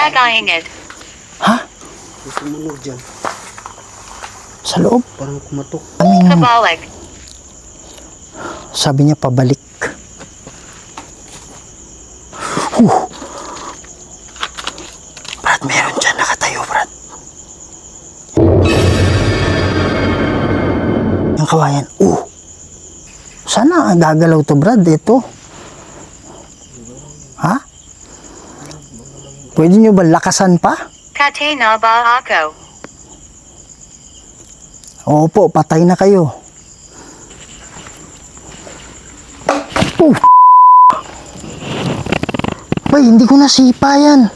like eyeing it. Ha? May sumunog dyan. Sa loob? Parang kumatok. Kabalik. Sabi niya pabalik. Brad, meron dyan nakatayo, Brad. Yung kawayan. Sana gagalaw to, Brad. Ito. Ha? Pwede nyo ba lakasan pa? Katena ba ako? Opo, patay na kayo. Bay, hindi ko nasipa yan.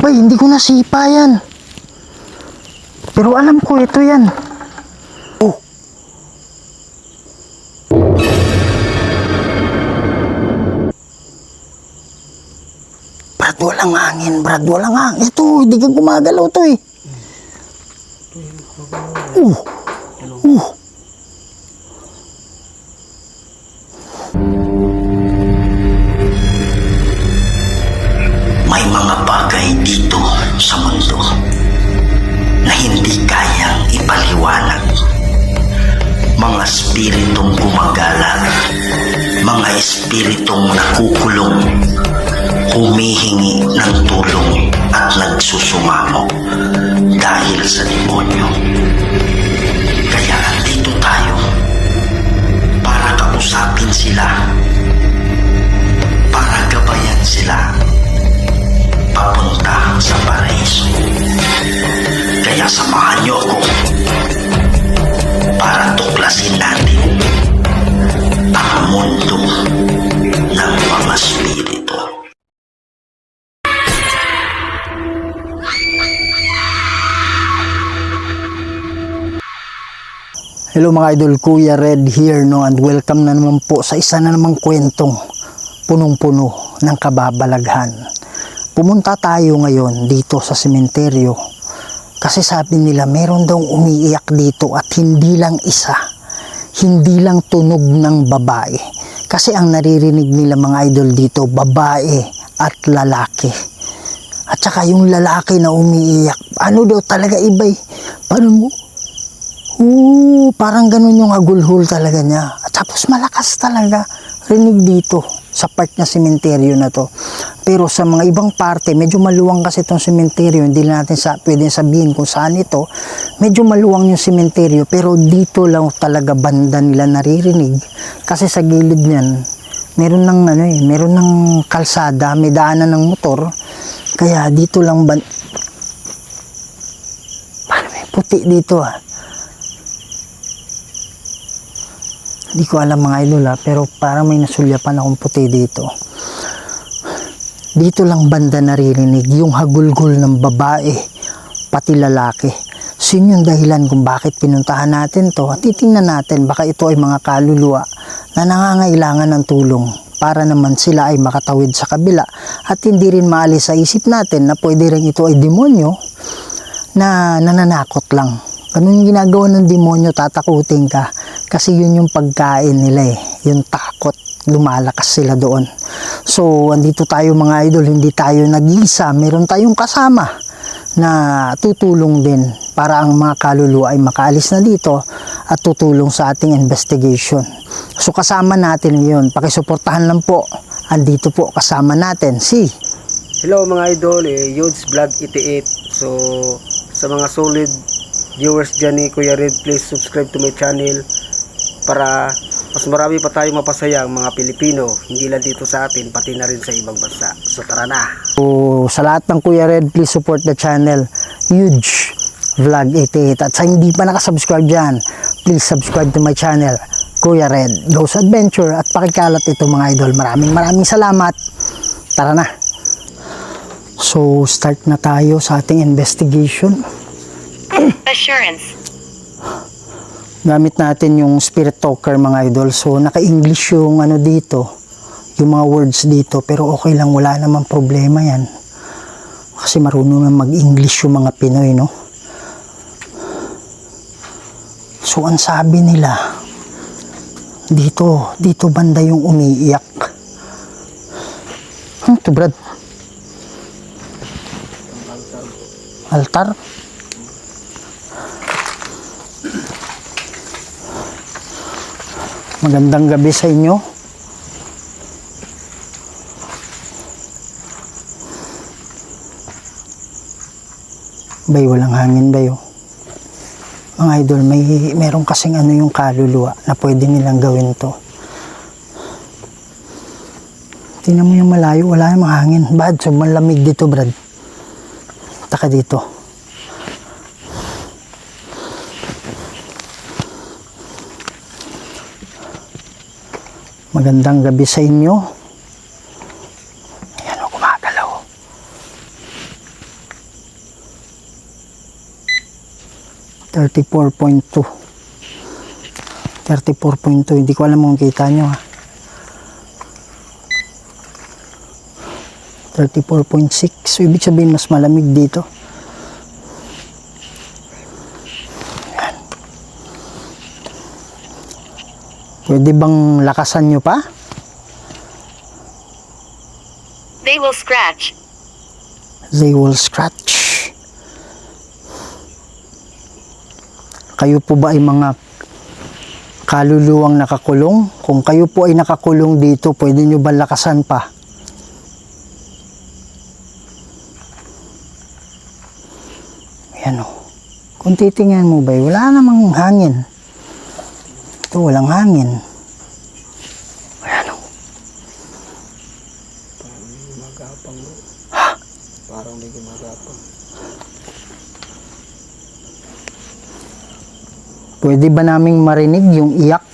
Bay, hindi ko nasipa yan. Pero alam ko ito yan. Brad, walang hangin, Brad, walang hangin. Ito, hindi ka gumagalaw to eh. May mga bagay dito sa mundo na hindi kayang ipaliwanag. Mga espiritong gumagala, mga espiritong nakukulong, humihingi ng tulong at nagsusumamo dahil sa demonyo. Kaya andito tayo para kausapin sila, para gabayan sila papunta sa paraiso. Kaya samahan niyo ako para tuklasin natin ang mundo ng mga spirito. Hello mga idol, Kuya Red here, no, and welcome na naman po sa isa na namang kwentong punong-puno ng kababalaghan. Pumunta tayo ngayon dito sa sementeryo kasi sabi nila meron daw umiiyak dito at hindi lang isa, hindi lang tunog ng babae. Kasi ang naririnig nila mga idol dito, babae at lalaki. At saka yung lalaki na umiiyak, ano daw talaga iba'y, parang ganun yung agulhol talaga niya. At tapos malakas talaga rinig dito sa part na sementeryo na to. Pero sa mga ibang parte, medyo maluwang kasi itong sementeryo. Hindi natin pwedeng sabihin kung saan ito. Medyo maluwang yung sementeryo, pero dito lang talaga banda nila naririnig. Kasi sa gilid niyan, meron ng meron ng kalsada, may daanan ng motor. Kaya dito lang paano may puti dito Hindi ko alam mga idol pero parang may nasulyapan akong puti dito. Dito lang banda naririnig yung hagulgol ng babae pati lalaki. So yun yung dahilan kung bakit pinuntahan natin to. At titingnan natin baka ito ay mga kaluluwa na nangangailangan ng tulong para naman sila ay makatawid sa kabila. At hindi rin maalis sa isip natin na pwede rin ito ay demonyo na nananakot lang. Ganun yung ginagawa ng demonyo, tatakutin ka. Kasi yun yung pagkain nila yung takot, lumalakas sila doon. So, andito tayo mga idol, hindi tayo nag-iisa. Meron tayong kasama na tutulong din para ang mga kaluluwa ay makaalis na dito at tutulong sa ating investigation. So, kasama natin yun. Pakisuportahan lang po. Andito po kasama natin si... Hello mga idol, Yods Vlog 88. So, sa mga solid viewers dyan ni Kuya Red, please subscribe to my channel para mas marami pa tayong mapasaya ang mga Pilipino, hindi lang dito sa atin, pati na rin sa ibang bansa. So tara na! So, sa lahat ng Kuya Red, please support the channel Huge Vlog 88. At sa hindi pa nakasubscribe dyan, please subscribe to my channel Kuya Red Goes Adventure at pakikalat ito mga idol. Maraming salamat. Tara na! So start na tayo sa ating investigation. Assurance. Gamit natin yung spirit talker mga idol. So naka-English yung dito, yung mga words dito, pero okay lang, wala namang problema yan. Kasi marunong na mag-English yung mga Pinoy, no? So ang sabi nila, dito banda yung umiiyak. dito, Brad? Altar? Magandang gabi sa inyo. Bay, walang hangin, bay, oh. Mga idol, meron kasing ano yung kaluluwa na pwede nilang gawin to. Tingnan mo yung malayo, wala yung hangin. Bad, sobrang lamig dito, Brad. Taka dito. Magandang gabi sa inyo. Ayan o, gumagalaw. $34.2. 34.2. Hindi ko alam kung kita nyo, ha. 34.6. So, ibig sabihin mas malamig dito. Ayan. Pwede bang lakasan nyo pa? They will scratch. They will scratch. Kayo po ba ay mga kaluluwang nakakulong? Kung kayo po ay nakakulong dito, pwede nyo ba lakasan pa? Ayan o. Kung titingnan mo ba, wala namang hangin. Ito, walang hangin. Ayan o. Parang may gumagapang. Ha? Parang may gumagapang. Pwede ba naming marinig yung iyak?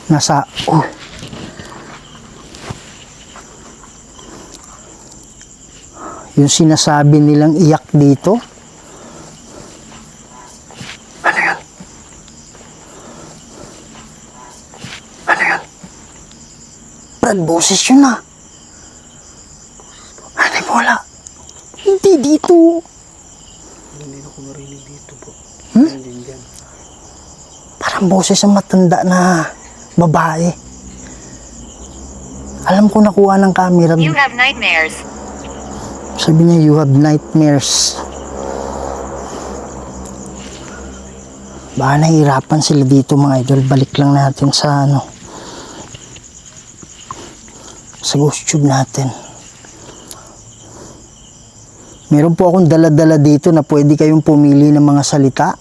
Nasa, yung sinasabi nilang iyak dito. Ano yan? Ano yan? Brad, boses yun ah. Ano mo wala? Hindi dito. Hindi ako marinig dito po. Hmm? Hindi dyan. Parang boses ng matanda na babae. Alam ko nakuha ng camera. You have nightmares. Sabi niya, you have nightmares. Baka nahihirapan sila dito mga idol. Balik lang natin sa ano. Sa ghost tube natin. Meron po akong dala-dala dito na pwede kayong pumili ng mga salita.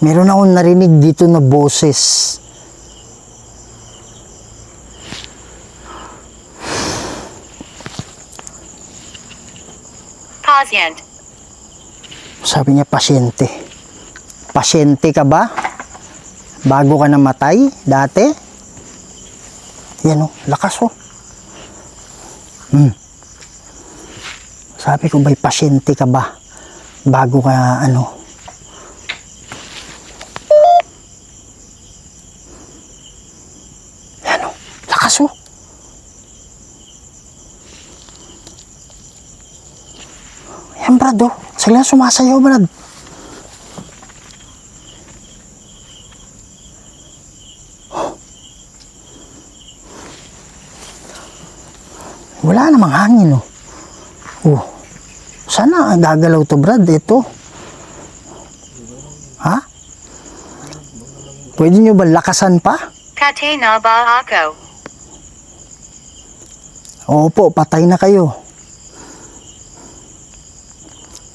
Meron akong narinig dito na boses. Patient. Sabi niya, pasyente. Pasyente ka ba? Bago ka namatay dati? Yan o, lakas o. Sabi ko, ba'y pasyente ka ba? Bago ka ano? Yan o, lakas o. Yan, Brad, oh. Sila sumasayaw, Brad. Wala namang hangin, oh. Oh. Sana gagalaw to, Brad. Ito. Ha? Pwede nyo ba lakasan pa? Kate na ba ako? Opo, patay na kayo.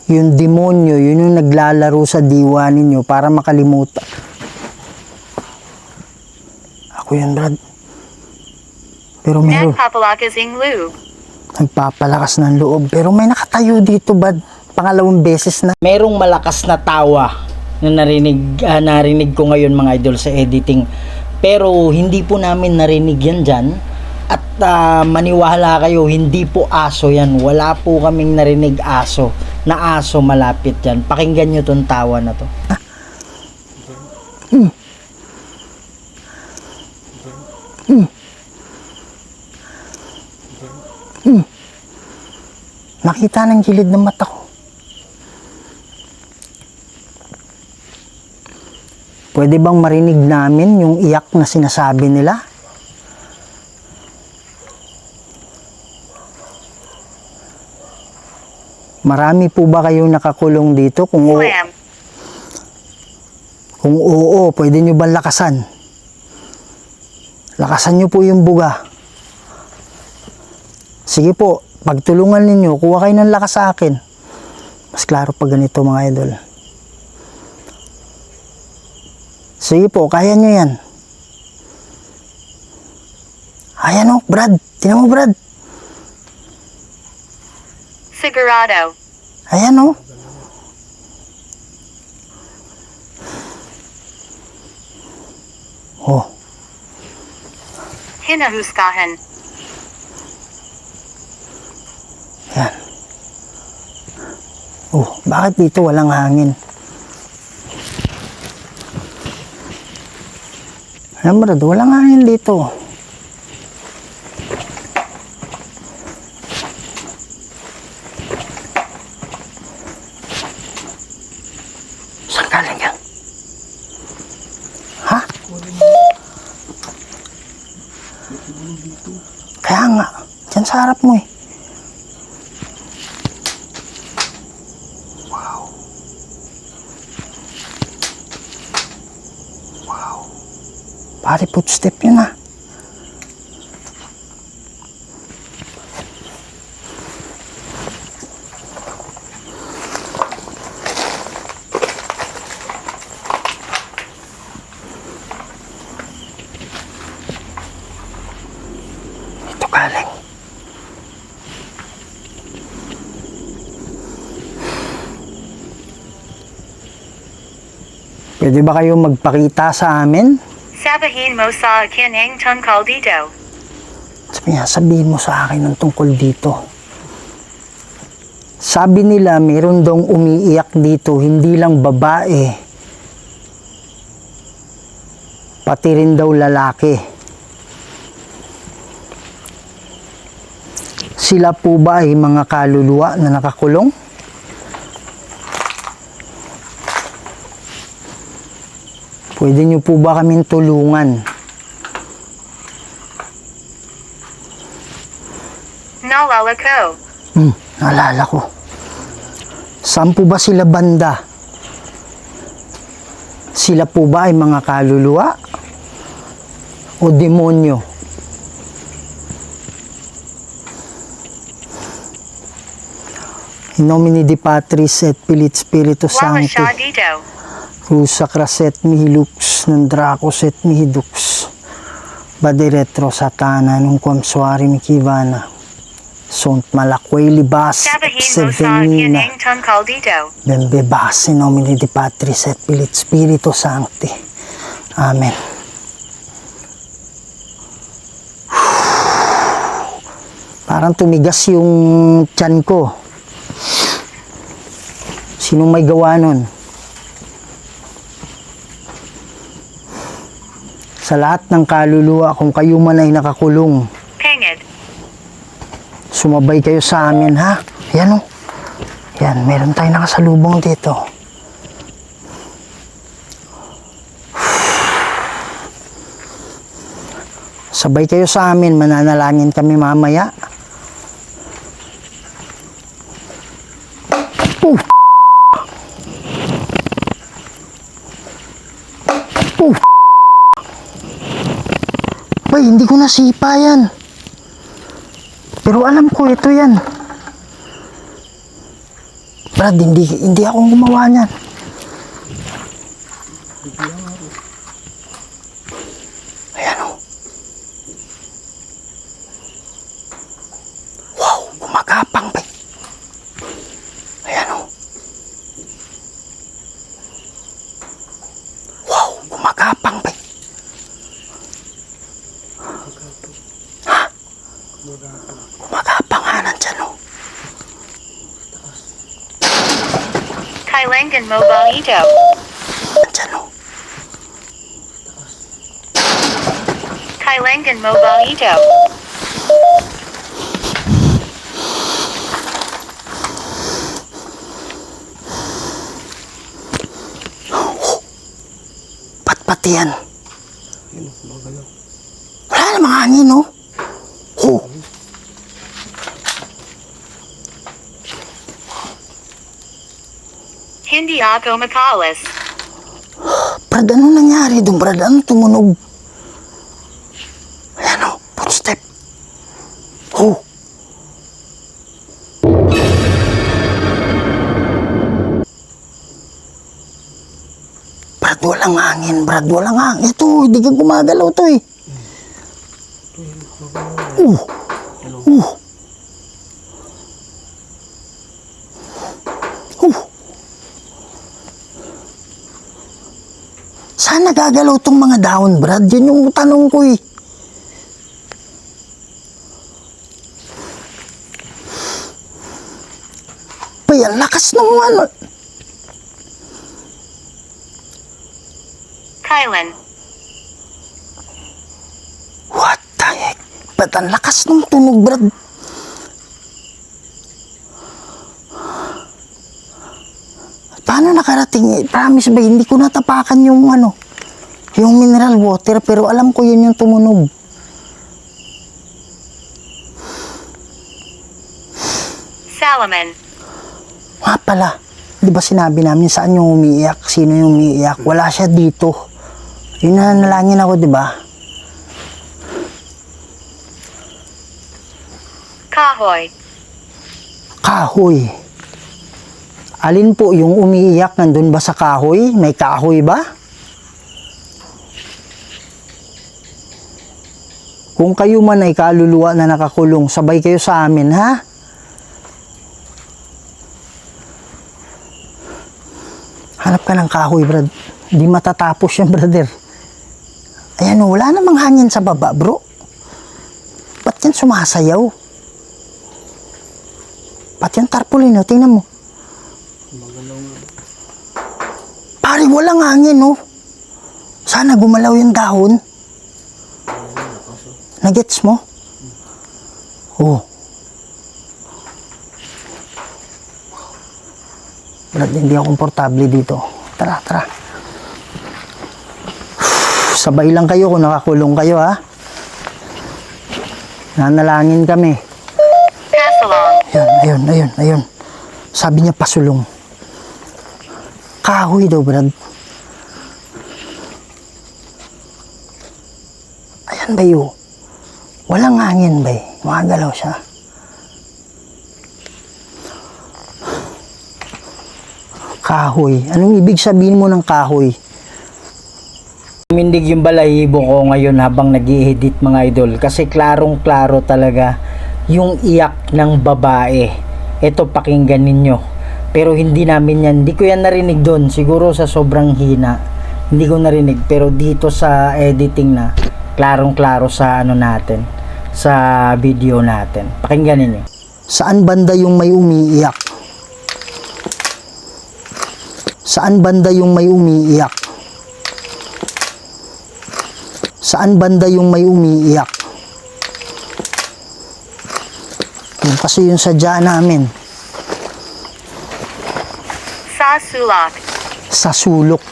Yung demonyo, yun yung naglalaro sa diwa ninyo para makalimutan. Ako yan, Brad. Pero meron, Nagpapalakasing lube. nagpapalakas ng loob. Pero may nakatayo dito, Brad. Pangalawang beses na. Merong malakas na tawa na narinig ko ngayon mga idol sa editing. Pero hindi po namin narinig yan dyan. At maniwala kayo, hindi po aso yan. Wala po kaming narinig aso. Na aso malapit yan. Pakinggan nyo tong tawa na to. Nakita ng gilid ng mata ko. Pwede bang marinig namin yung iyak na sinasabi nila? Marami po ba kayong nakakulong dito? Slam. Kung oo, pwede nyo ba lakasan? Lakasan nyo po yung buga. Sige po, pagtulungan ninyo, kuha kayo ng lakas sa akin. Mas klaro pag ganito mga idol. Sige po, kaya nyo yan. Ayan o, Brad. Tingnan mo, Brad. Sigurado. Ayan o. Oh, Hinahusgahan. yan. Oh, bakit dito walang hangin? Ayan, Brad, walang hangin dito. Saan galing yan? Ha? Kaya nga, dyan sa harap mo eh. Wow. Wow. Pare, footstep yun ah. Ito galing. Pwede ba kayo magpakita sa amin? Sabihin mo sa akin ang tungkol dito. Sabihin mo sa akin ng tungkol dito. Sabi nila meron daw umiiyak dito, hindi lang babae, pati rin daw lalaki. Sila po ba ay mga kaluluwa na nakakulong? Pwede niyo po ba kaming tulungan? Naalala ko. Naalala ko. Saan po ba sila banda? Sila po ba ay mga kaluluwa? O demonyo? In nomine di Patris et Filii Spiritus Wala Sancti. siya dito. Rusa craset mihi lux, nondracos et mihi dux. Bade retro satana num quam suari mikivana. Sunt malaquei libas Sabihin mo sa akin sevenina. ang tungkol dito. Bembebas in nomine di Patris et Filii Spiritus Sancti. Amen. Parang tumigas yung tiyan ko. Sino may gawa nun? Sa lahat ng kaluluwa, kung kayo man ay nakakulong, Pangit. sumabay kayo sa amin, ha? Yan o. Yan, meron tayong nakasalubong dito. Sabay kayo sa amin, mananalangin kami mamaya. Bay, hindi ko nasipa yan. Pero alam ko, ito yan. Brad, hindi ako gumawa niyan. Ayan o. Wow, gumagapang, bay. Ayan o. Wow, gumagapang, bay. Gumagapang nga nandyan o. Kailangan mo ba ito? Nandyan o. Kailangan mo ba ito? Pat-pati yan. Wala namang hangin o. Oh. Hindi ako makalis. Brad, ano nangyari doon, Brad? Ano tumunog? Ayan o, footstep. Oh. Brad, walang hangin, Brad, walang hangin. Ito, hindi ka gumagalaw to eh. Uh. Saan nagagalaw tong mga dahon, Brad? Yan yung tanong ko eh. Bay, ang lakas ng ano. Kylan. What the heck? Ba't ang lakas ng tunog, Brad? Paano nakarating? Promise ba, hindi ko natapakan yung ano, yung mineral water, pero alam ko yun yung tumunog. Salaman. Nga pala, di ba sinabi namin saan yung umiiyak? Sino yung umiiyak? Wala siya dito. Yun na nalangin ako, di ba? Kahoy. Kahoy. Alin po yung umiiyak nandun ba sa kahoy? May kahoy ba? Kung kayo man ay kaluluwa na nakakulong, sabay kayo sa amin, ha? Hanap ka ng kahoy, Brad. Di matatapos yan, brother. Ayan, wala namang hangin sa baba, bro. Ba't yan sumasayaw? Ba't yan tarpaulin, tingnan mo. Pare, walang hangin, no? Sana gumalaw yung dahon. Nagets mo? Oh. Brad, hindi ako komportable dito. Tara, tara. Sabay lang kayo kung nakakulong kayo, ha? Nanalangin kami. Pass along. Ayun. Sabi niya pasulong. Kahoy daw, Brad. Ayan ba yun? Walang hangin ba eh? Makagalaw siya. Kahoy. Anong ibig sabihin mo ng kahoy? Mindig yung balahibo ko ngayon habang nag-i-edit, mga idol. Kasi klarong-klaro talaga yung iyak ng babae. Ito, pakinggan ninyo. Pero hindi namin yan, hindi ko yan narinig doon. Siguro sa sobrang hina, hindi ko narinig. Pero dito sa editing na, klarong-klaro sa ano natin, sa video natin. Pakinggan ninyo. Saan banda yung may umiiyak? Saan banda yung may umiiyak? Saan banda yung may umiiyak? Yung kasi yung sadya namin. Sa sulok. Sa sulok.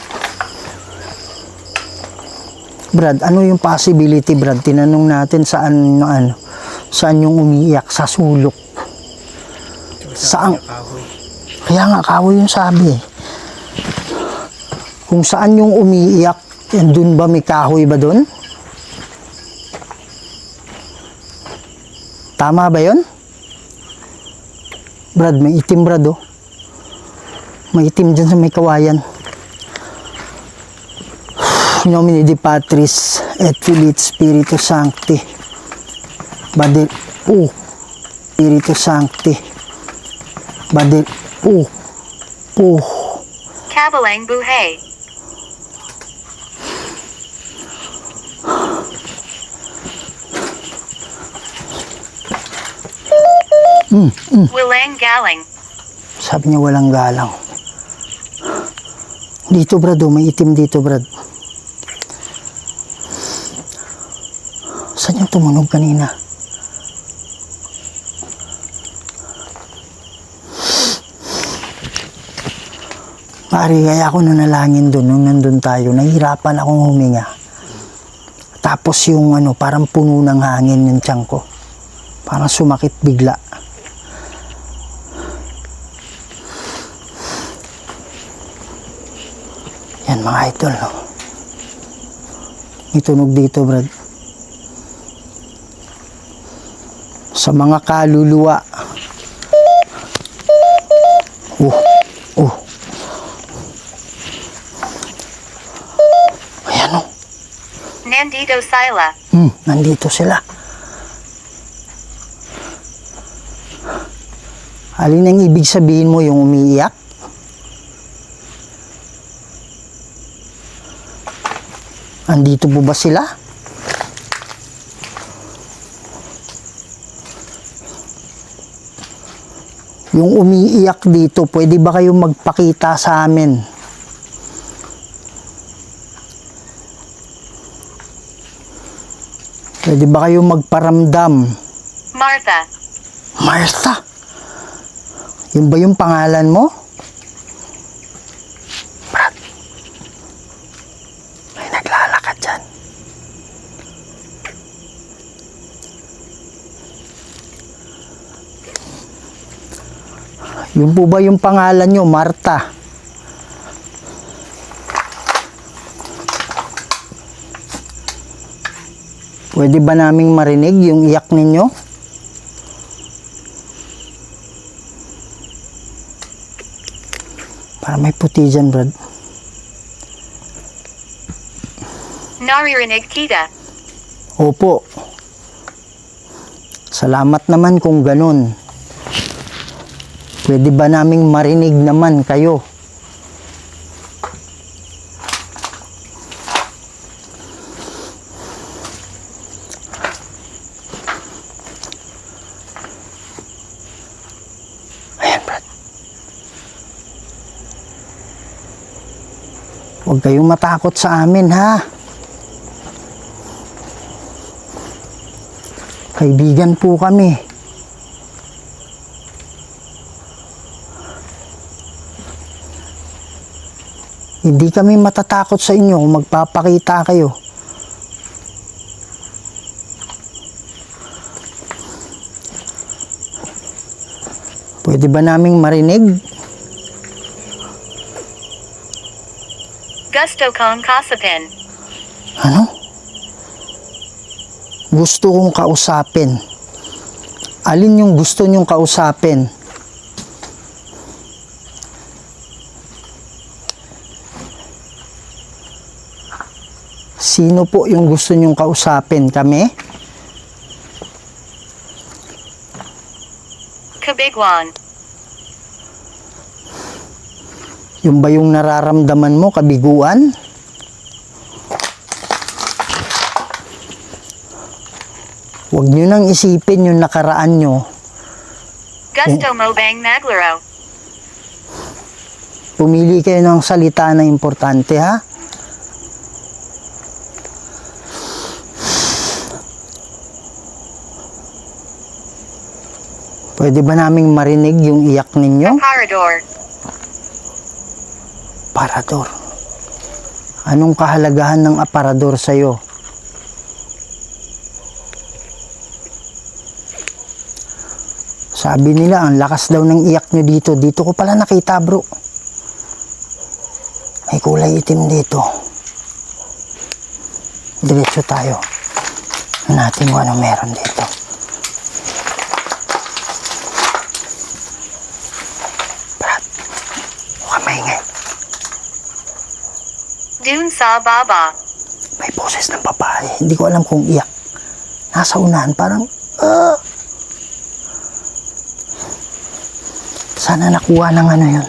Brad, ano yung possibility, Brad? Tinanong natin saan yung umiiyak? Sa sulok. Saan? Kaya nga, kahoy yung sabi. Kung saan yung umiiyak, dun ba may kahoy ba dun? Tama ba yun? Brad, may itim, Brad, oh. May itim dyan sa may kawayan. In nomine Dei Patris et Filii et Spiritus Sancti. Badel, Spiritus Sancti. Badel, Kabalang buhay. Walang galing. Sabi niya walang galang. Dito, Brad, oh, may itim dito, Brad. Saan yung tumunog kanina? Pare, kaya ako nanalangin doon nung nandun tayo. Nahihirapan akong huminga. Tapos yung parang puno ng hangin yung tiyan ko. Parang sumakit bigla. Yan mga idol, no? May tunog dito, Brad. Sa mga kaluluwa. Oh. Ayan, oh. Nandito sila. Nandito sila. Alin ang ibig sabihin mo yung umiiyak? Andito po ba sila? Yung umiiyak dito, pwede ba kayong magpakita sa amin? Pwede ba kayong magparamdam? Martha. Martha? Yun ba yung pangalan mo? Brad, may naglalakad dyan. Yun po ba yung pangalan nyo, Martha? Pwede ba naming marinig yung iyak ninyo? Para may puti dyan, Brad. Naririnig kita. Opo. Salamat naman kung ganun. Pwede ba naming marinig naman kayo? Ayan, Brad. Huwag kayong matakot sa amin, ha? Kaibigan po kami. Hindi kami matatakot sa inyo kung magpapakita kayo. Pwede ba naming marinig? Gusto kong kasapin. Ano? Gusto kong kausapin. Alin yung gusto nyong kausapin? Sino po yung gusto nyong kausapin? Kami? Kabigwan. Yung ba yung nararamdaman mo, kabiguan? Huwag nyo nang isipin yung nakaraan nyo. Gusto mo bang maglaro? Pumili kayo ng salita na importante, ha? Pwede ba naming marinig yung iyak ninyo? Parador. Aparador. Anong kahalagahan ng aparador sa'yo? Sabi nila, ang lakas daw ng iyak nyo dito. Dito ko pala nakita, bro. May kulay itim dito. Diretso tayo. Tignan natin kung ano meron dito. Brad, huwag ka maingay. Dun sa baba. May boses ng babae. Hindi ko alam kung iyak. Nasa unahan, parang, sana nakuha ng ano yun.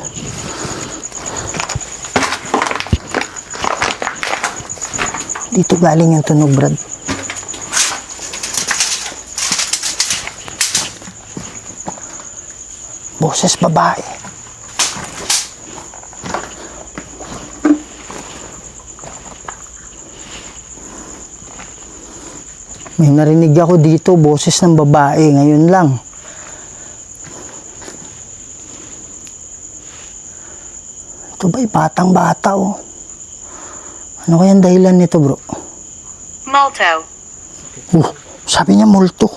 Dito galing yung tunog, Brad. Boses babae. May narinig ako dito, boses ng babae. Ngayon lang. Ito ba'y batang bata, oh? Ano kayang dahilan nito, bro? Malto. Sabi niya multo.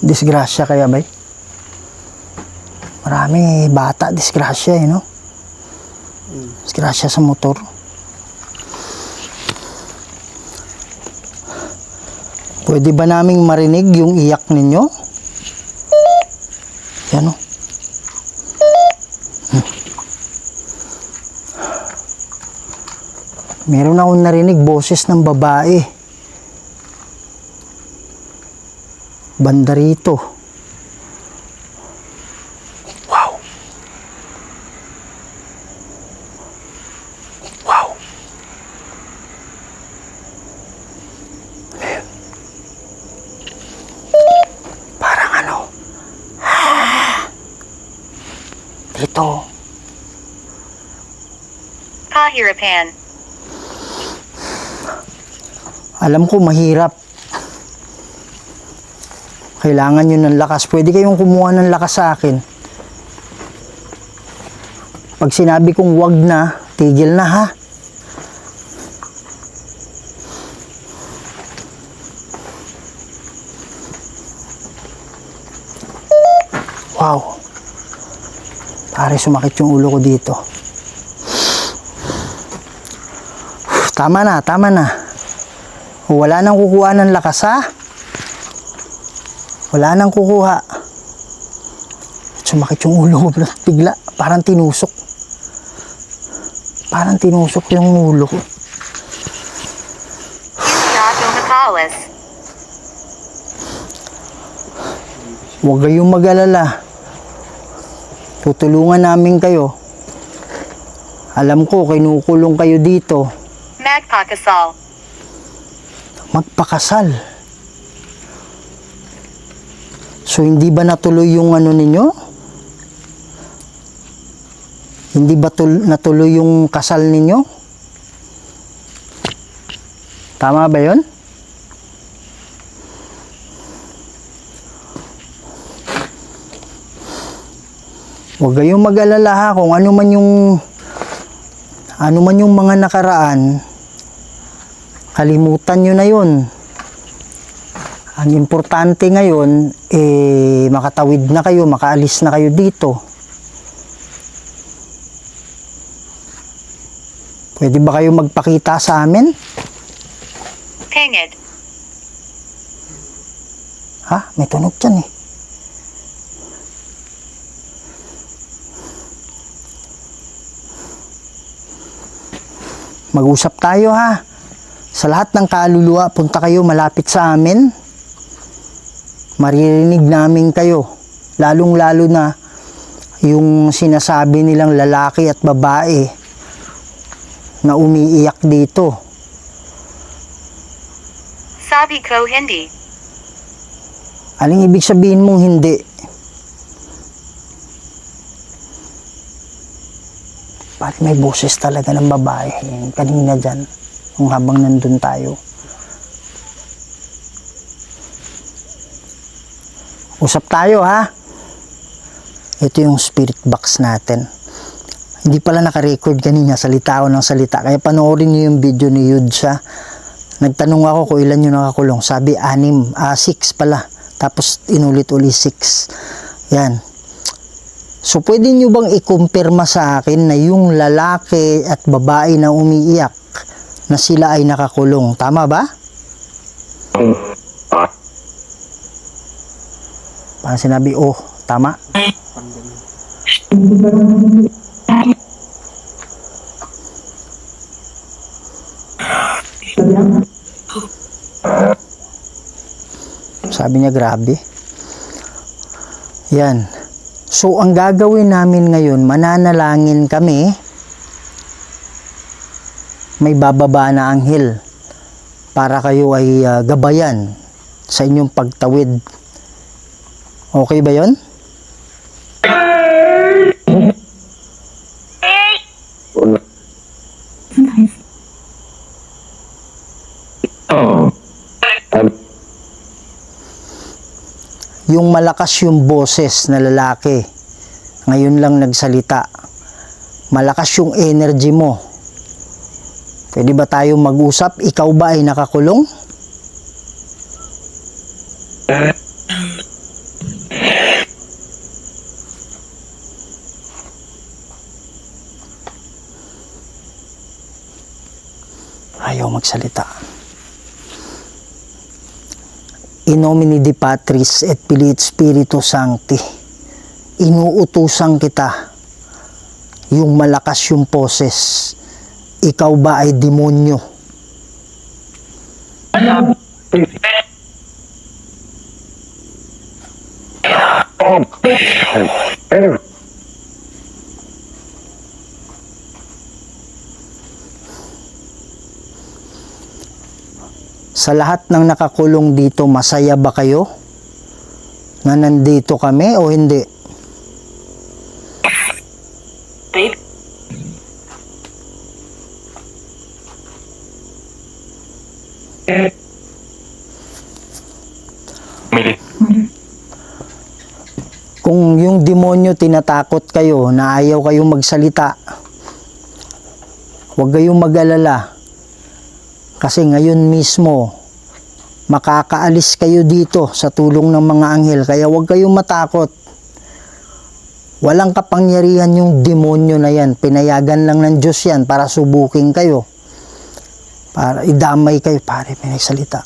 Disgrasya kaya, bay? Marami bata, disgrasya no? Disgrasya sa motor. Pwede ba naming marinig yung iyak ninyo? Yan o. Meron akong narinig boses ng babae. Banda rito. Wow. Wow. Parang ano. Dito. Kahirapan. Alam ko mahirap. Kailangan nyo ng lakas. Pwede kayong kumuha ng lakas sa akin. Pag sinabi kong wag na, tigil na ha. Wow. Pare, sumakit yung ulo ko dito. Tama na, tama na. Wala nang kukuha ng lakas ha. Wala nang kukuha. Sumakit yung ulo ko bigla. Parang tinusok. Parang tinusok yung ulo ko. Yato Makalas. Huwag kayong mag-alala. Tutulungan namin kayo. Alam ko, kinukulong kayo dito. Magpakasal. Magpakasal. So, hindi ba natuloy yung ano ninyo? Hindi ba natuloy yung kasal ninyo? Tama ba yun? Huwag kayong mag-alala ha, kung ano man yung mga nakaraan, kalimutan nyo na yun. Ang importante ngayon, makatawid na kayo, makaalis na kayo dito. Pwede ba kayo magpakita sa amin? Pinged. Ha? May tunog dyan eh. Mag-usap tayo ha. Sa lahat ng kaluluwa, punta kayo malapit sa amin. Maririnig namin kayo. Lalong-lalo na yung sinasabi nilang lalaki at babae na umiiyak dito. Sabi ko hindi. Aling ibig sabihin mong hindi? Bakit may boses talaga ng babae kanina dyan, kung habang nandun tayo. Usap tayo ha. Ito yung spirit box natin. Hindi pala naka-record kanina, salita ako ng salita. Kaya panoorin niyo yung video ni Yudsa. Nagtanong ako kung ilan yung nakakulong. Sabi 6 pala. Tapos inulit-uli 6. Yan. So, pwede nyo bang ikumpirma sa akin na yung lalaki at babae na umiiyak na sila ay nakakulong? Tama ba? Parang sinabi, oh, tama? Sabi niya, grabe. Yan. So, ang gagawin namin ngayon, mananalangin kami. May bababa na anghel para kayo ay gabayan sa inyong pagtawid. Okay ba yon? Yung malakas yung boses na lalaki, ngayon lang nagsalita. Malakas yung energy mo. Pwede ba tayo mag-usap? Ikaw ba ay nakakulong? Ayaw magsalita. In nomine Dei Patris et Filii et Spiritus Sancti, inuutusan kita, yung malakas yung poses, ikaw ba ay demonyo? Sa lahat ng nakakulong dito, masaya ba kayo na nandito kami o hindi? Kung yung demonyo tinatakot kayo na ayaw kayong magsalita, huwag kayong mag-alala. Kasi ngayon mismo, makakaalis kayo dito sa tulong ng mga anghel. Kaya huwag kayong matakot. Walang kapangyarihan yung demonyo na yan. Pinayagan lang ng Diyos yan para subukin kayo. Para idamay kayo. Pare, may nagsalita.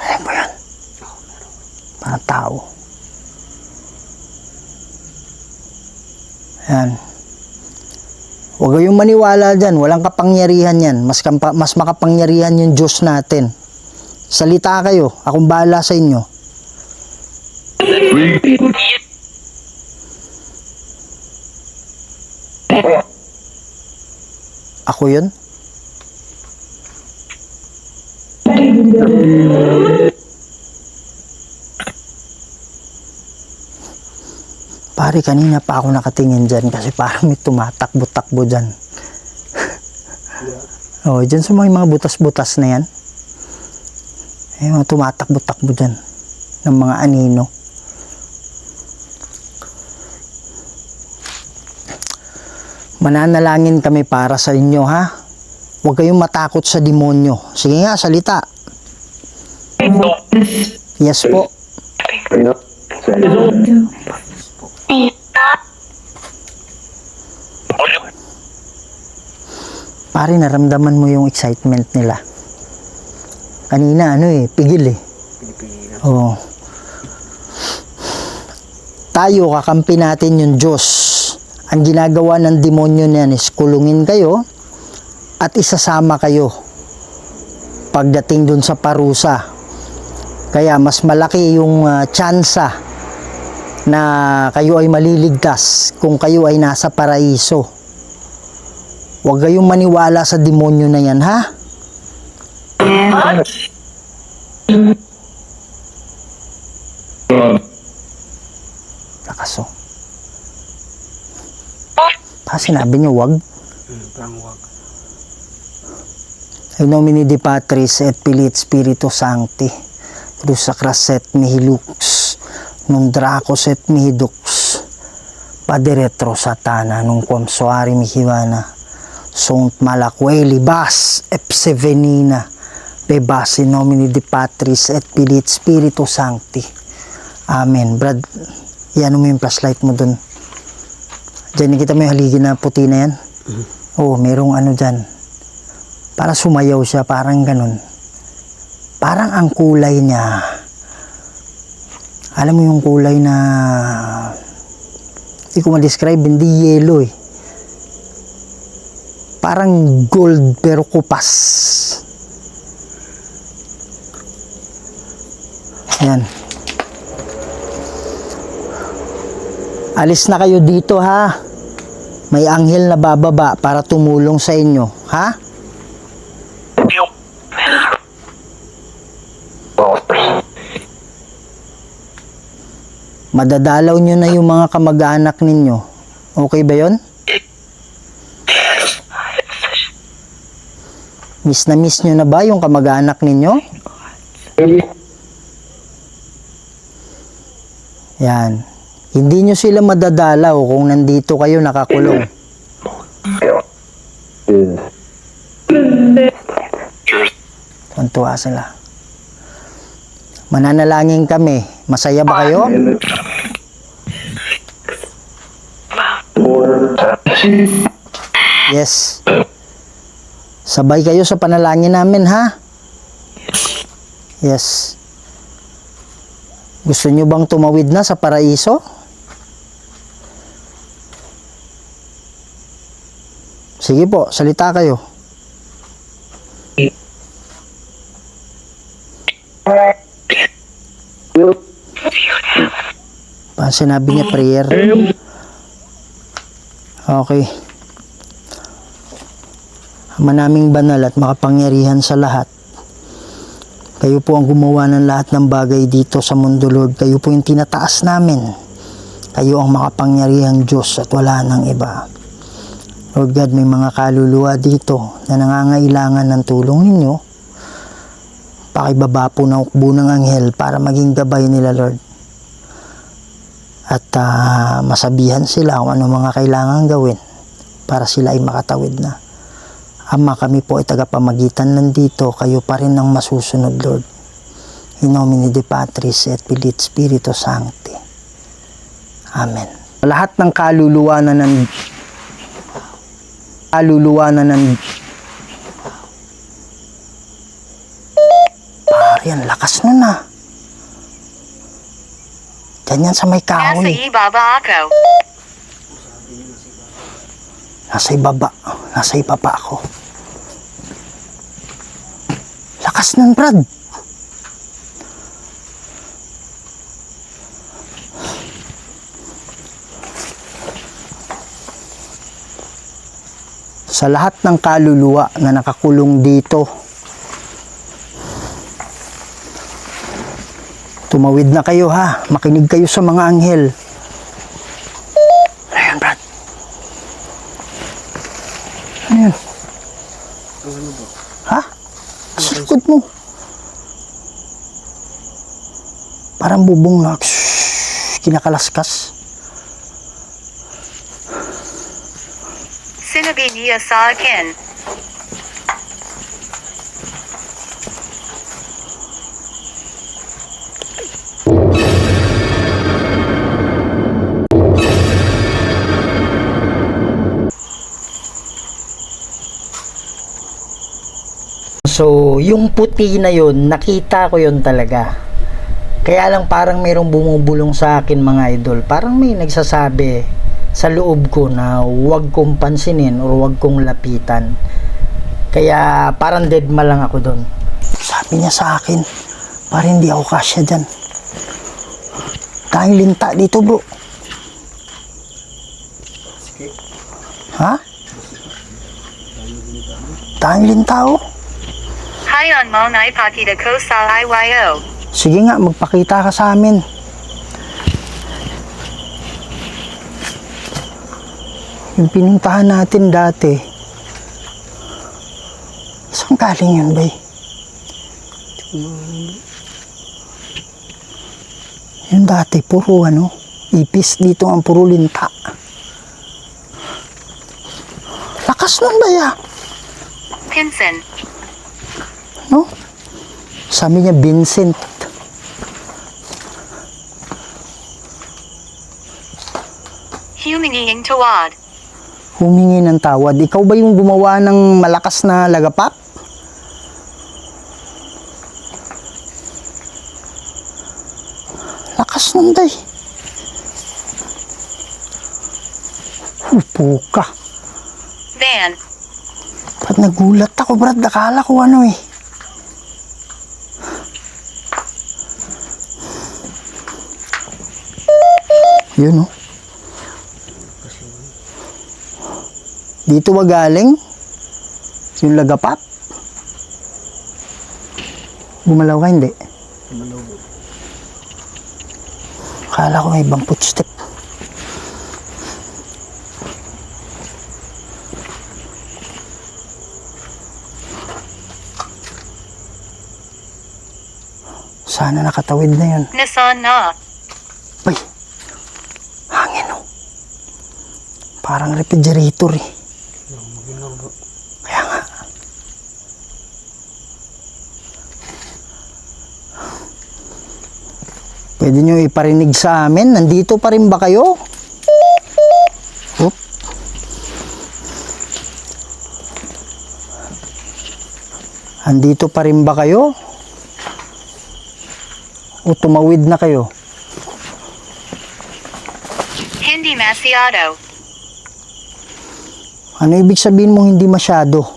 Alam mo yan? Parang tao. Yan. Huwag kayong maniwala dyan. Walang kapangyarihan yan. Mas makapangyarihan yung Diyos natin. Salita kayo. Akong bahala sa inyo. Ako yun? Pare, kanina pa ako nakatingin dyan kasi parang may tumatakbo-takbo dyan. Oh, dyan sa mga butas-butas na yan. May mga tumatakbo-takbo dyan ng mga anino. Mananalangin kami para sa inyo, ha? Huwag kayong matakot sa demonyo. Sige nga, salita. Yes po. Pare, naramdaman mo yung excitement nila. Kanina, pigil eh. Oo. Tayo, kakampi natin yung Diyos. Ang ginagawa ng demonyo niyan is kulungin kayo at isasama kayo pagdating dun sa parusa. Kaya mas malaki yung tsansa na kayo ay maliligtas kung kayo ay nasa paraiso. Huwag kayong maniwala sa demonyo na yan, ha? Lakaso. Sinabi niyo wag? Wag. In nomine Dei Patris et Filii et Spiritus Sancti, Crus sacraset mihi lux, non dracos et mihi dux, paderetro satana, non quam soari mihi vana, sunt malaqueli bas epse venina, bebas in nomine Dei Patris et Filii et Spiritus Sancti. Amen. Brad, yan mo yung flashlight mo dun. Diyan nakita mo yung haligi na puti na yan? Oo, merong ano dyan. Para sumayaw siya, parang ganun. Parang ang kulay niya. Alam mo yung kulay na... Hindi ko ma-describe, hindi yellow eh. Parang gold pero kupas. Yan. Alis na kayo dito, ha? May anghel na bababa para tumulong sa inyo, ha? Madadalaw nyo na yung mga kamag-anak ninyo. Okay ba yon? Miss na miss nyo na ba yung kamag-anak ninyo? Yan. Hindi nyo sila madadalaw kung nandito kayo nakakulong. Tuntua sila. Mananalangin kami. Masaya ba kayo? Yes. Sabay kayo sa panalangin namin, ha? Yes. Gusto nyo bang tumawid na sa paraiso? Sige po, salita kayo. Paano sinabi niya prayer? Okay. Ama naming banal at makapangyarihan sa lahat. Kayo po ang gumawa ng lahat ng bagay dito sa mundo, Lord. Kayo po yung tinataas namin. Kayo ang makapangyarihang Diyos at wala nang iba. Lord God, may mga kaluluwa dito na nangangailangan ng tulong ninyo. Pakibaba po ng ukbo ng anghel para maging gabay nila, Lord. At masabihan sila kung ano mga kailangan gawin para sila ay makatawid na. Ama, kami po ay tagapamagitan nandito. Kayo pa rin ang masusunod, Lord. In nomine Dei Patris et Filii et Spiritus Sancti. Amen. Lahat ng kaluluwa na pare, ang lakas nun ah. Ganyan sa may Nasa kahoy. ibaba ako. Nasa ibaba. Nasa ibaba ako. Lakas nun, Brad. Sa lahat ng kaluluwa na nakakulong dito, tumawid na kayo ha. Makinig kayo sa mga anghel. Ayan, Brad. Ayan. Ha? Sa likod mo. Parang bubong na kinakalaskas. Sinabi niya sa akin. So, yung puti na yun, nakita ko yun talaga. Kaya lang parang mayroong bumubulong sa akin mga idol. Parang may nagsasabi sa loob ko na huwag kong pansinin o huwag kong lapitan. Kaya parang deadma lang ako doon. Sabi niya sa akin, parang hindi ako kasya dyan. Tayong linta dito, bro. Ha? Tayong linta, oh. Hayon mo na ipakita ko sa IYO. Sige nga, magpakita ka sa amin. Yung pinuntahan natin dati, saan galing yun, bay? Yung dati, puro ipis, dito ang puro linta. Lakas nun, bay, ah. Pinson. No? Sabi niya, Vincent. Huminging tawad. Humingi ng tawad. Ikaw ba yung gumawa ng malakas na lagapak? Lakas nun, day. Upo ka. Van. Ba't nagulat ako, Brad? Akala ko Yun, oh. Dito ba galing? Yung lagapak? Gumalaw ka, hindi? Gumalaw. Akala ko may ibang footstep. Sana nakatawid na yun. Nasaan na? Ay, hangin, oh. Parang refrigerator, eh. Kaya nga. Pwede nyo iparinig sa amin? Nandito pa rin ba kayo? Oop. Andito pa rin ba kayo? O tumawid na kayo? Hindi masyado. Ano ibig sabihin mong hindi masyado?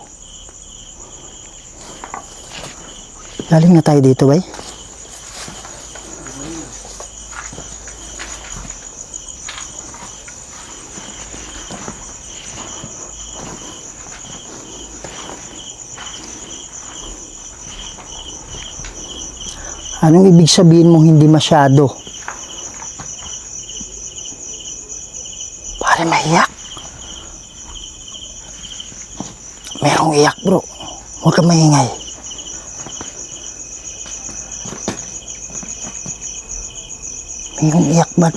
Galing na tayo dito, bay? Anong ibig sabihin mong hindi masyado? Pare, maiyak. Merong iyak, bro. Huwag ka maingay. Mayroong iyak ba?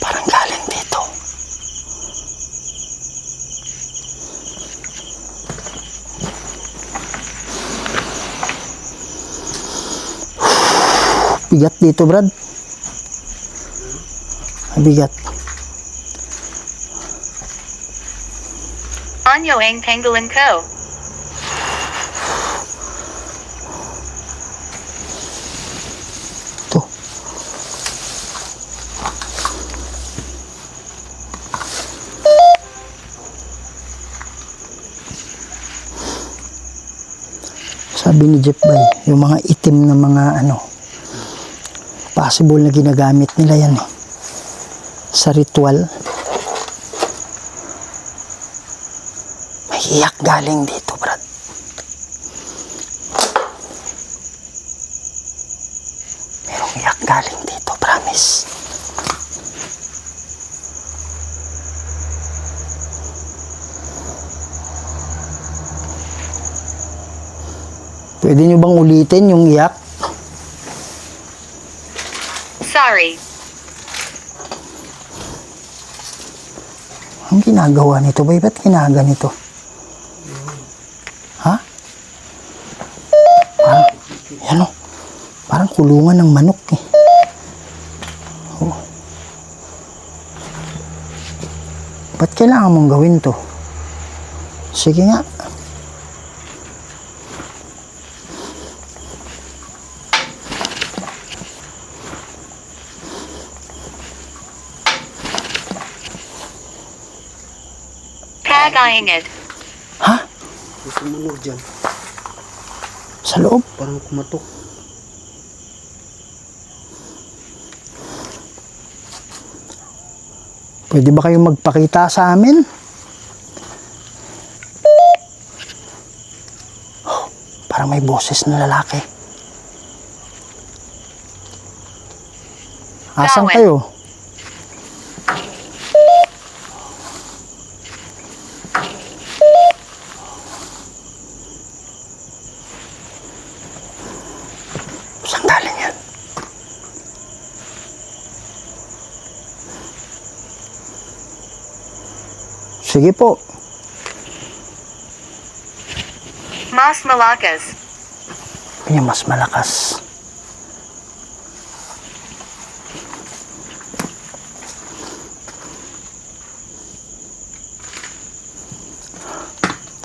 Parang galing dito. Bigat dito, Brad. Bigat. Anyo ang pangolin ko. Ito. Sabi ni Jeff Bay, yung mga itim na mga possible na ginagamit nila yan sa ritual. May iyak galing dito, Brad. Merong iyak galing dito, promise. Pwede nyo bang ulitin yung iyak? Sorry. Ang ginagawa nito, bay? Ba't ginaganito? Ha? Parang, parang kulungan ng manok eh. Oh. Ba't kailangan mong gawin to? Sige nga. Pag-aingit. Ha? May sumunod dyan. Sa loob? Parang kumatok. Pwede ba kayong magpakita sa amin? Oh, parang may boses na lalaki. Asan Gawin. kayo? Saan galing yan? Sige po. Mas malakas. Yung mas malakas.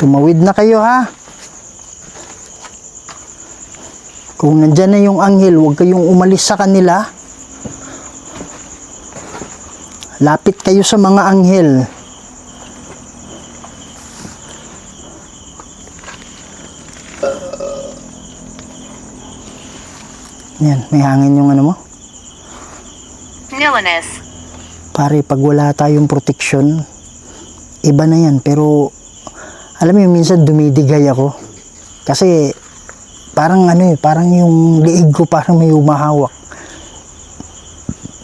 Tumawid na kayo, ha? Kung nandyan na yung anghel, huwag kayong umalis sa kanila. Lapit kayo sa mga anghel. Yan, may hangin yung ano mo. Nilanes. Pare, pag wala tayong proteksyon, iba na yan. Pero, alam mo, minsan dumidigay ako. Kasi, parang parang yung liig ko parang may umahawak.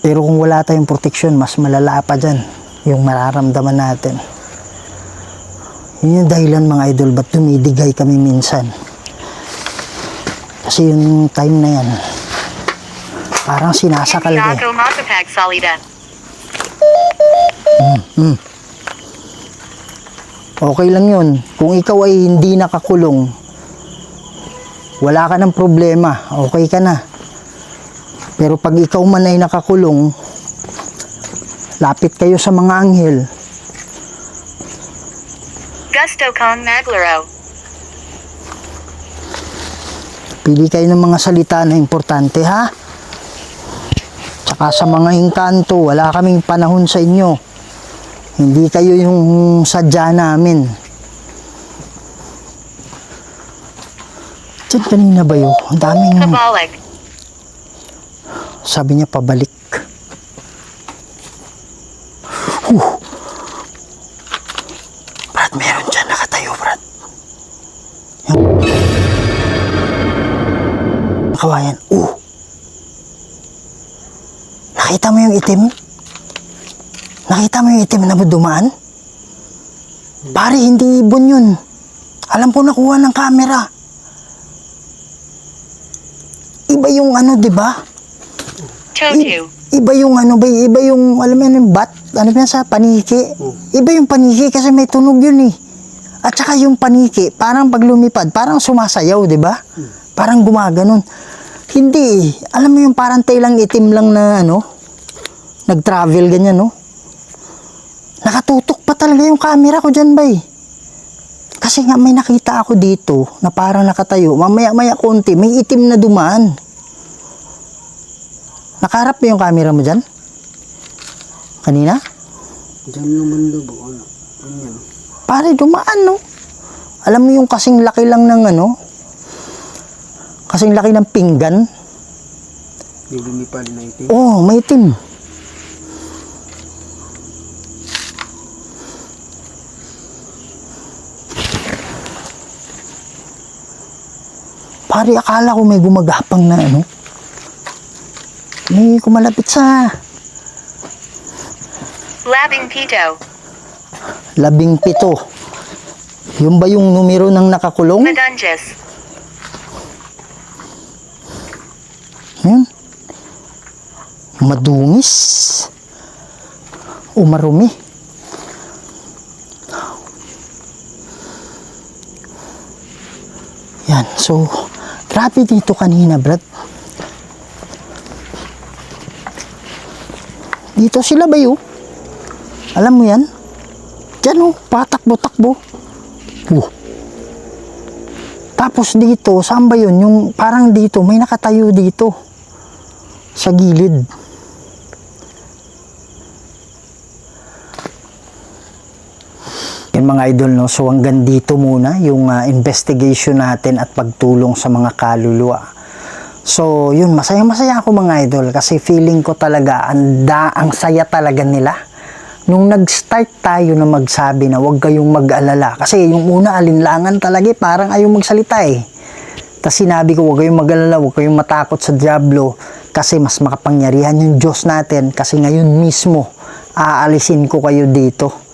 Pero kung wala tayong proteksyon, mas malala pa dyan yung mararamdaman natin. Yun yung dahilan, mga idol, ba't dumidigay kami minsan. Kasi yung time na yan, parang sinasakal Hindi ko. ako makapagsalita. Okay lang yun. Kung ikaw ay hindi nakakulong, wala ka ng problema. Okay ka na. Pero pag ikaw man ay nakakulong, lapit kayo sa mga anghel. Gusto kong maglaro. Pili kayo ng mga salita na importante, ha? Tsaka sa mga engkanto, wala kaming panahon sa inyo. Hindi kayo yung sadya namin. Diyan kanina ba yun? Ang daming... Kabalik. Sabi niya pabalik. Brad, meron dyan nakatayo, Brad. Yung... Kawayan. Nakita mo yung itim? Nakita mo yung itim na dumaan? Pare, hindi ibon yun. Alam ko nakuha ng camera. Iba yung ano, di ba? Totu. Iba yung ano ba, iba yung, alam mo yun, yung bat, ano ba yan sa paniki? Iba yung paniki kasi may tunog yun eh. At saka yung paniki, parang pag lumipad, parang sumasayaw, di ba? Parang gumaganon. Hindi eh. Alam mo yung parang tailang itim lang na ano, nag-travel ganyan, no? Nakatutok pa talaga yung camera ko dyan, bay. Kasi nga may nakita ako dito na parang nakatayo. Mamaya-maya konti, may itim na dumaan. Nakaharap mo yung camera mo dyan? Kanina? Diyan naman lubo. Ano? Ganyan. Pare, dumaan, no? Alam mo yung kasing laki lang ng ano? Kasing laki ng pinggan? May lumipad na itim. Oh, may itim. Pare, akala ko may gumagapang na ano. May kumalapit sa 17. 17. Yung ba yung numero ng nakakulong? Madunges. Yun. Madungis. O marumi. Yan. So, grabe dito kanina, Brad. Dito sila ba yun? Alam mo yan? Diyan o, patakbo-takbo. Tapos dito, saan ba yun? Yung parang dito, may nakatayo dito. Sa gilid. Yan mga idol, no? So hanggang dito muna yung investigation natin at pagtulong sa mga kaluluwa. So yun, masaya-masaya ako mga idol kasi feeling ko talaga ang saya talaga nila. Nung nag-start tayo na magsabi na huwag kayong mag-alala. Kasi yung una, alinlangan talaga parang ayaw magsalita eh. Tapos sinabi ko huwag kayong mag-alala, huwag kayong matakot sa Diablo. Kasi mas makapangyarihan yung Diyos natin. Kasi ngayon mismo, aalisin ko kayo dito.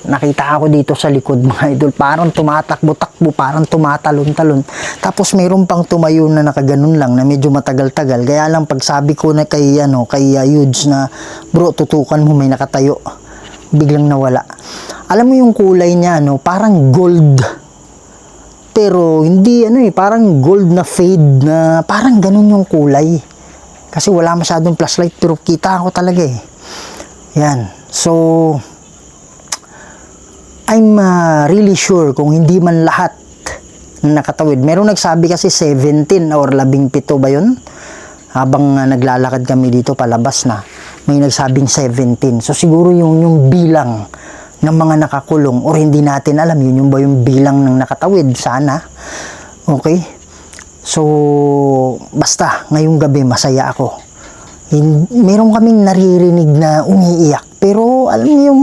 Nakita ako dito sa likod mga idol. Parang tumatakbo-takbo, parang tumatalon-talon. Tapos mayroon pang tumayo na nakaganon lang na medyo matagal-tagal. Kaya lang pag sabi ko na kay Yudes na bro tutukan mo may nakatayo. Biglang nawala. Alam mo yung kulay niya parang gold. Pero hindi parang gold na fade na parang ganun yung kulay. Kasi wala masyadong flashlight pero kita ako talaga eh. Yan. So I'm really sure kung hindi man lahat na nakatawid. Merong nagsabi kasi 17 or 17 ba yun? Habang naglalakad kami dito palabas na. May nagsabing 17. So siguro yung bilang ng mga nakakulong or hindi natin alam yun yung ba yung bilang ng nakatawid. Sana. Okay? So basta ngayong gabi masaya ako. Meron kaming naririnig na umiiyak. Pero alam niyo yung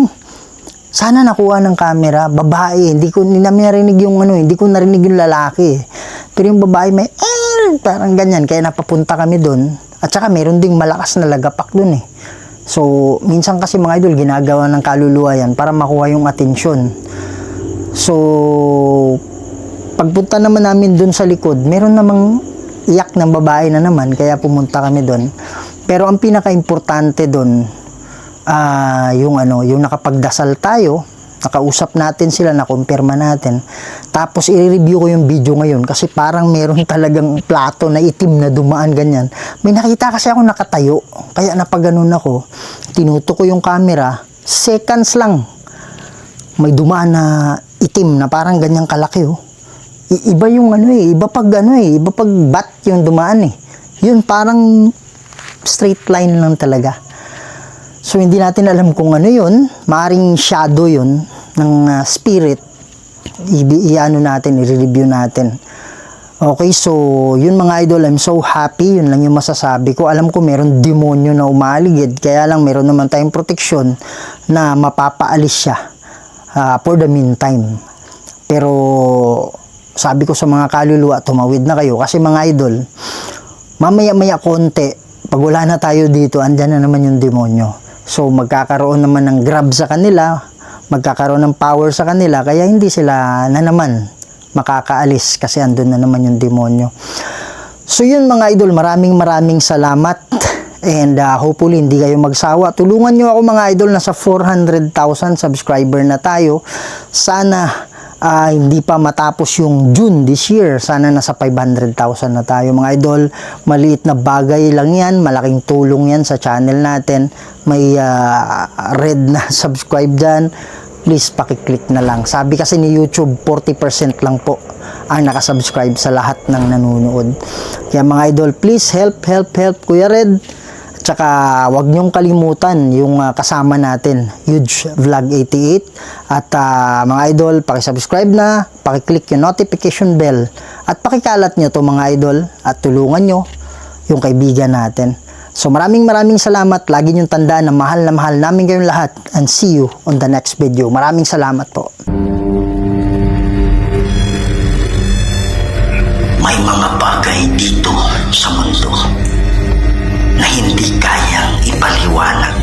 sana nakuha ng camera, babae, hindi ko narinig yung hindi ko narinig yung lalaki. Pero yung babae may parang ganyan, kaya napapunta kami doon. At saka meron ding malakas na lagapak doon eh. So, minsan kasi mga idol, ginagawa ng kaluluwa yan para makuha yung atensyon. So, pagpunta naman namin doon sa likod, meron namang iyak ng babae na naman, kaya pumunta kami doon. Pero ang pinaka-importante doon, yung nakapagdasal tayo, nakausap natin sila, nakumpirma natin. Tapos i-review ko yung video ngayon kasi parang meron talagang plato na itim na dumaan ganyan. May nakita kasi ako nakatayo, kaya napaganon ako. Tinuto ko yung camera, seconds lang. may dumaan na itim na parang ganyang kalaki oh. Iba yung iba pag iba pag bat yung dumaan eh. Yun parang straight line lang talaga. So hindi natin alam kung ano yun, maaring shadow yun ng spirit. I-review natin. Okay, so yun mga idol, I'm so happy, yun lang yung masasabi ko. Alam ko meron demonyo na umaligid, kaya lang meron naman tayong proteksyon na mapapaalis siya for the meantime. Pero sabi ko sa mga kaluluwa, tumawid na kayo kasi mga idol, mamaya-maya konti, pag wala na tayo dito, andyan na naman yung demonyo. So magkakaroon naman ng grab sa kanila, magkakaroon ng power sa kanila, kaya hindi sila na naman makakaalis kasi andun na naman yung demonyo. So yun mga idol, maraming salamat and hopefully hindi kayo magsawa. Tulungan nyo ako mga idol, nasa 400,000 subscriber na tayo. Sana hindi pa matapos yung June this year, sana nasa 500,000 na tayo mga idol. Maliit na bagay lang yan, malaking tulong yan sa channel natin. May red na subscribe dyan, please pakiclick na lang. Sabi kasi ni YouTube, 40% lang po ang nakasubscribe sa lahat ng nanonood. Kaya mga idol, please help Kuya Red. At saka wag niyong kalimutan yung kasama natin, Huge Vlog 88. At mga idol, pakisubscribe na, pakiclick yung notification bell, at pakikalat nyo to mga idol, at tulungan nyo yung kaibigan natin. So maraming salamat. Lagi niyong tandaan na mahal namin kayong lahat, and see you on the next video. Maraming salamat po. May mga bagay dito sa mundo na hindi kayang ipaliwanag